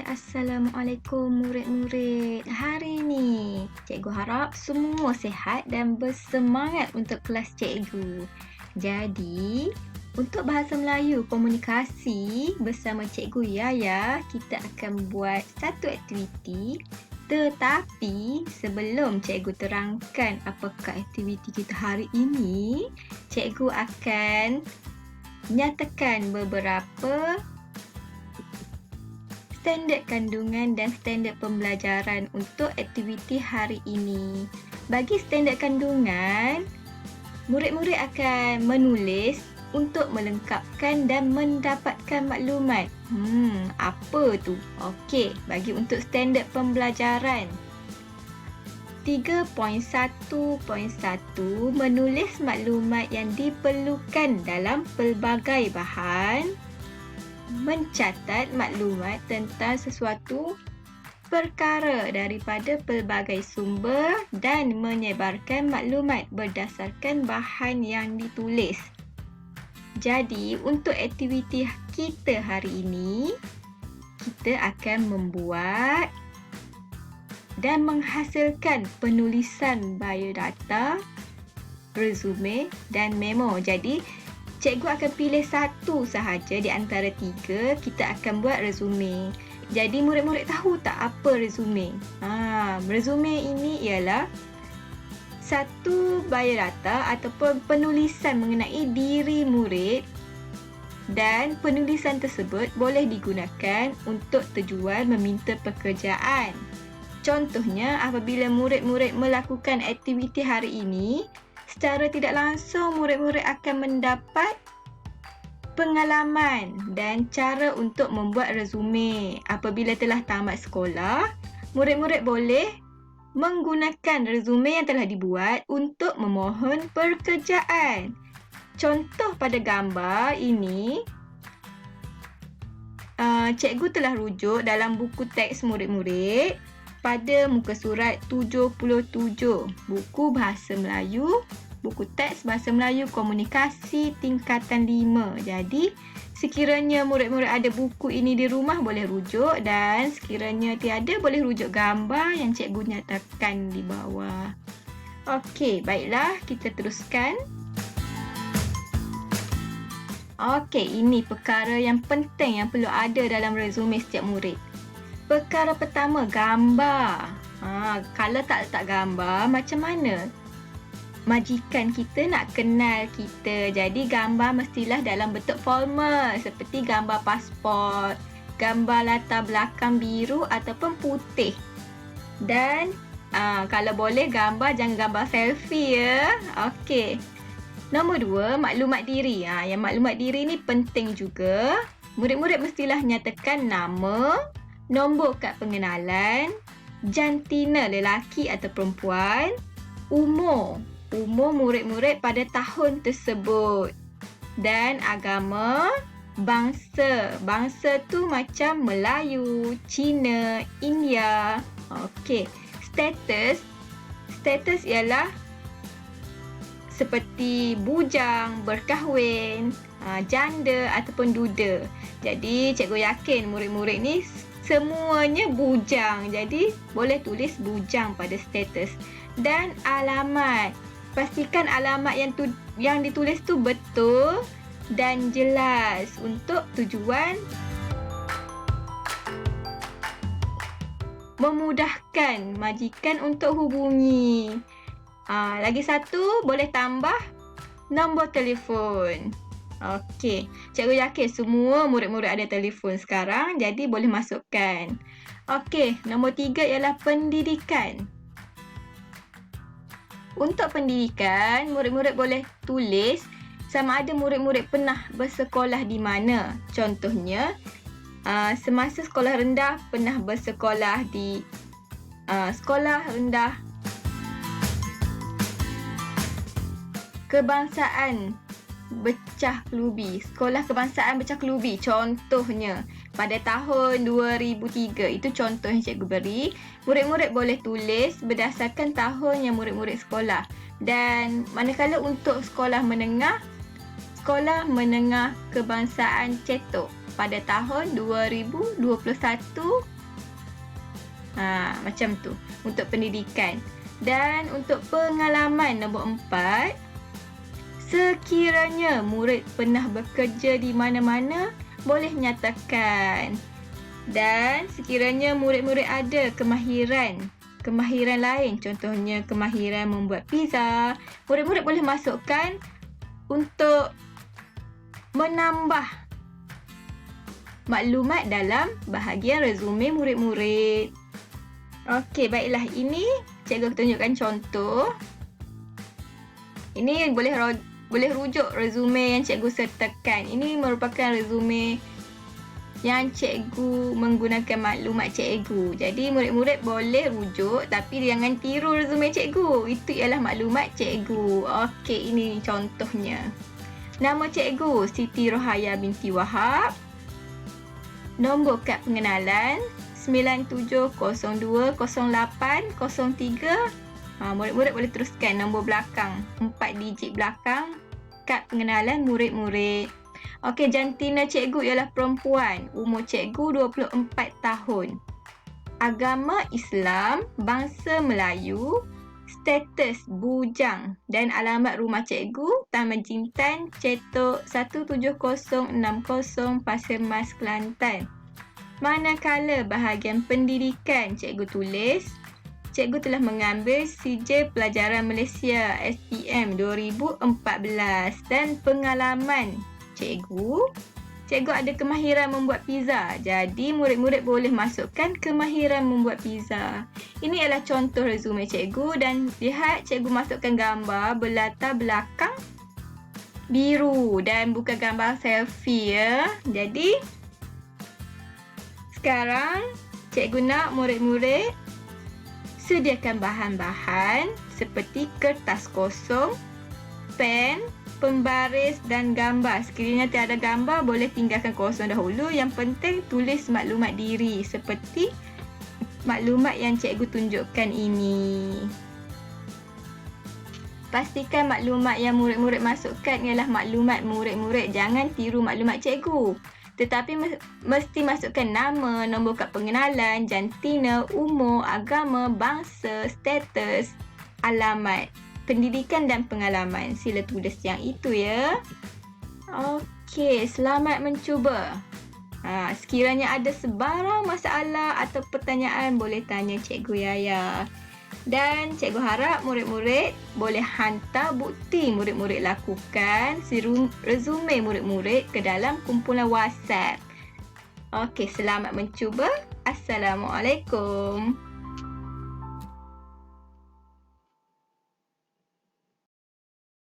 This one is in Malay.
Assalamualaikum murid-murid. Hari ni, cikgu harap semua sihat dan bersemangat untuk kelas cikgu. Jadi, untuk bahasa Melayu komunikasi bersama cikgu Yaya, kita akan buat satu aktiviti. Tetapi, sebelum cikgu terangkan apakah aktiviti kita hari ini, cikgu akan nyatakan beberapa standard kandungan dan standard pembelajaran untuk aktiviti hari ini. Bagi standard kandungan, murid-murid akan menulis untuk melengkapkan dan mendapatkan maklumat. Apa tu? Okey, bagi untuk standard pembelajaran. 3.1.1 menulis maklumat yang diperlukan dalam pelbagai bahan, mencatat maklumat tentang sesuatu perkara daripada pelbagai sumber dan menyebarkan maklumat berdasarkan bahan yang ditulis. Jadi, untuk aktiviti kita hari ini, kita akan membuat dan menghasilkan penulisan biodata, resume dan memo. Jadi, cikgu akan pilih satu sahaja di antara tiga, kita akan buat resume. Jadi murid-murid tahu tak apa resume? Resume ini ialah satu biodata ataupun penulisan mengenai diri murid, dan penulisan tersebut boleh digunakan untuk tujuan meminta pekerjaan. Contohnya, apabila murid-murid melakukan aktiviti hari ini, secara tidak langsung murid-murid akan mendapat pengalaman dan cara untuk membuat resume. Apabila telah tamat sekolah, murid-murid boleh menggunakan resume yang telah dibuat untuk memohon pekerjaan. Contoh pada gambar ini, cikgu telah rujuk dalam buku teks murid-murid pada muka surat 77, buku Bahasa Melayu, buku teks Bahasa Melayu Komunikasi tingkatan 5. Jadi, sekiranya murid-murid ada buku ini di rumah boleh rujuk, dan sekiranya tiada boleh rujuk gambar yang cikgu nyatakan di bawah. Okey, baiklah, kita teruskan. Okey, ini perkara yang penting yang perlu ada dalam resume setiap murid. Perkara pertama, gambar. Kalau tak letak gambar, macam mana majikan kita nak kenal kita? Jadi gambar mestilah dalam bentuk formal, seperti gambar pasport, gambar latar belakang biru ataupun putih. Dan kalau boleh gambar, jangan gambar selfie ya. Okey. Nombor 2, maklumat diri. Yang maklumat diri ni penting juga. Murid-murid mestilah nyatakan nama, nombor kad pengenalan, jantina lelaki atau perempuan, umur murid-murid pada tahun tersebut, dan agama, bangsa tu macam Melayu, Cina, India. Okey, status ialah seperti bujang, berkahwin, janda ataupun duda. Jadi cikgu yakin murid-murid ni semuanya bujang, jadi boleh tulis bujang pada status. Dan alamat, pastikan alamat yang ditulis tu betul dan jelas untuk tujuan memudahkan majikan untuk hubungi. Lagi satu, boleh tambah nombor telefon. Okey, cikgu yakin semua murid-murid ada telefon sekarang, jadi boleh masukkan. Okey, nombor 3 ialah pendidikan. Untuk pendidikan, murid-murid boleh tulis sama ada murid-murid pernah bersekolah di mana. Contohnya, semasa sekolah rendah pernah bersekolah di sekolah rendah kebangsaan Becah Kelubi, Sekolah Kebangsaan Becah Kelubi contohnya pada tahun 2003. Itu contoh yang cikgu beri. Murid-murid boleh tulis berdasarkan tahun yang murid-murid sekolah. Dan manakala untuk sekolah menengah Kebangsaan Cetok. pada tahun 2021. Macam tu untuk pendidikan. Dan untuk pengalaman nombor 4, sekiranya murid pernah bekerja di mana-mana, boleh nyatakan. Dan sekiranya murid-murid ada kemahiran lain, contohnya kemahiran membuat pizza, murid-murid boleh masukkan untuk menambah maklumat dalam bahagian resume murid-murid. Okey, baiklah, ini cikgu tunjukkan contoh. Ini boleh rujuk resume yang cikgu sertakan. Ini merupakan resume yang cikgu menggunakan maklumat cikgu. Jadi murid-murid boleh rujuk tapi jangan tiru resume cikgu. Itu ialah maklumat cikgu. Okey, ini contohnya. Nama cikgu Siti Rohaya binti Wahab. Nombor kad pengenalan 97020803. Murid-murid boleh teruskan nombor belakang, 4 digit belakang kad pengenalan murid-murid. Okey, jantina cikgu ialah perempuan. Umur cikgu 24 tahun. Agama Islam, bangsa Melayu, status bujang dan alamat rumah cikgu Taman Jintan, Cetok 17060 Pasir Mas, Kelantan. Manakala bahagian pendidikan cikgu tulis, cikgu telah mengambil Sijil Pelajaran Malaysia SPM 2014 dan pengalaman cikgu ada kemahiran membuat pizza. Jadi murid-murid boleh masukkan kemahiran membuat pizza. Ini adalah contoh resume cikgu dan lihat cikgu masukkan gambar berlatar belakang biru dan bukan gambar selfie ya. Jadi sekarang cikgu nak murid-murid sediakan bahan-bahan seperti kertas kosong, pen, pembaris dan gambar. Sekiranya tiada gambar, boleh tinggalkan kosong dahulu. Yang penting tulis maklumat diri seperti maklumat yang cikgu tunjukkan ini. Pastikan maklumat yang murid-murid masukkan ialah maklumat murid-murid. Jangan tiru maklumat cikgu. Tetapi mesti masukkan nama, nombor kad pengenalan, jantina, umur, agama, bangsa, status, alamat, pendidikan dan pengalaman. Sila tulis yang itu ya. Okey, selamat mencuba. Sekiranya ada sebarang masalah atau pertanyaan, boleh tanya Cikgu Yaya. Dan cikgu harap murid-murid boleh hantar bukti murid-murid lakukan resume murid-murid ke dalam kumpulan WhatsApp. Okey, selamat mencuba. Assalamualaikum.